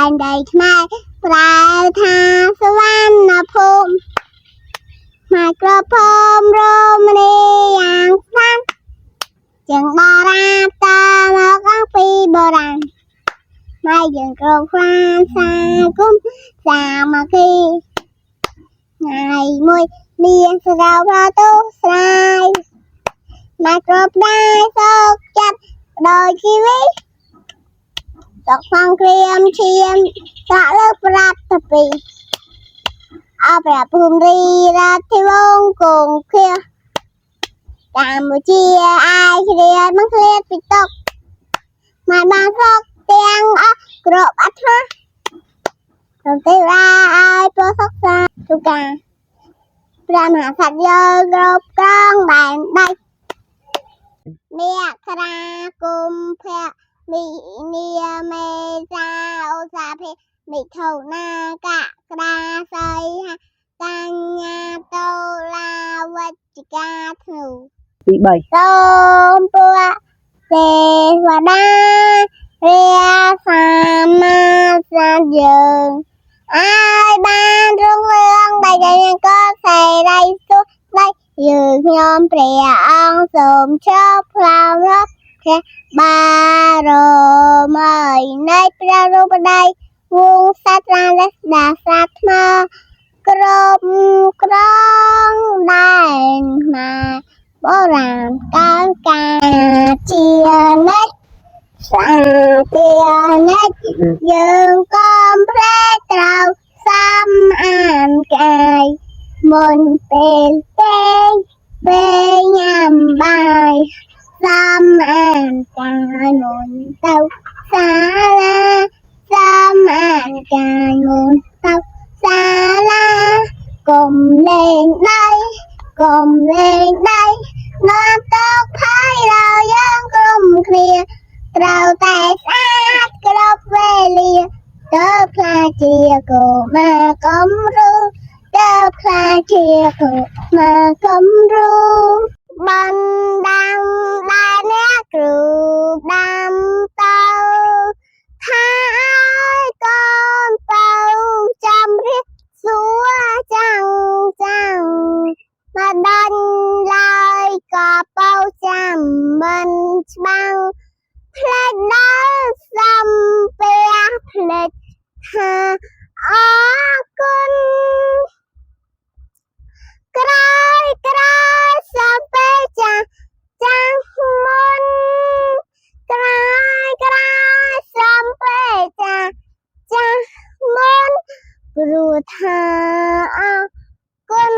นใดไม่ปลายทางสวรรค์ภูมิมากระพรมรมณีอย่างสั้นจึงบาราตามากังปีโบราณไม่ยังกรองครานสากุมสามัคคีไงมวยเรียนสกาวพระตุสลายมากรบได้สกจัดโดยชีวิตตกฟังเตรียมเชียมสะเลิกปรัตปีเอาแบบภูมิรีรัฐที่วงกงเคลียกามบูเชียไอเรียนมังเคลียปิดตกมาบางซอกเตียงกรบอัฐะตรงตีราไอโปรสกษาทุกการพระมหาสัตย์ยกรบกล้องแบนได้เมียครากุมเพมีเนียเมจาโอซาเพมิถุนากะกราไซฮะกันยาโตลาวัจิกาธนูទី3សូមពួកទេវតារាសាមាសាយើងឲ្យបានរុងរឿងដែលយើងក៏សេរីសុខដៃយើងខ្ញុំព្រះអង្គសូមជប់ផ្លោមរកព្រះបារមីនៃព្រះរូបដៃវងសត្វរាលេស្ដាសាថ្មគ្រប់ក្រងដែនមកโบราณการជានិច្ចសាទានិច្ចយើងក៏ប្រែត្រូវសំអានកាយមុនពេលពេលញ៉ាំបាយសំអានកាយមុនទៅសាលាសំអានកាយមុនទៅសាលាកុំលេងដៃកុំលេងដៃងាប់តកផាយដល់យើងក្រុមគ្នាត្រូវតែស្អាតគ្រប់វេលាទៅខ្លាចជាកុមារកំរូទៅខ្លាចជាកុមារកំរូបានដាំដែលអ្នកគ្រូដាំទៅថាឲ្យកូនទៅចាំរៀបសួរចាំមកដាច់ឡើយក៏បោចាំមិនច្បាំងផ្លេចដល់សំពះផ្លេចថាអរគុណក្រោយសំពះចាស់មុនក្រោយសំពះចាស់មុនព្រោះថាអរគុណ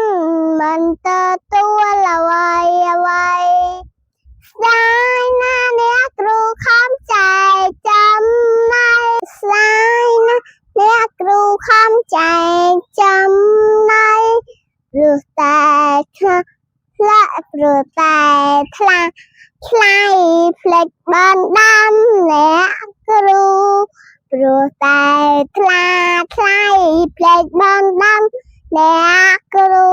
មិនទទួលអ្វីស្ដាយណាស់អ្នកគ្រូខំចែកចំណៃស្ដាយណាស់អ្នកគ្រូខំចែកចំណៃព្រោះតែថ្លៃផ្លេចបានដាំអ្នកគ្រូព្រោះតែថ្លៃផ្លេចបានដាំអ្នកគ្រូ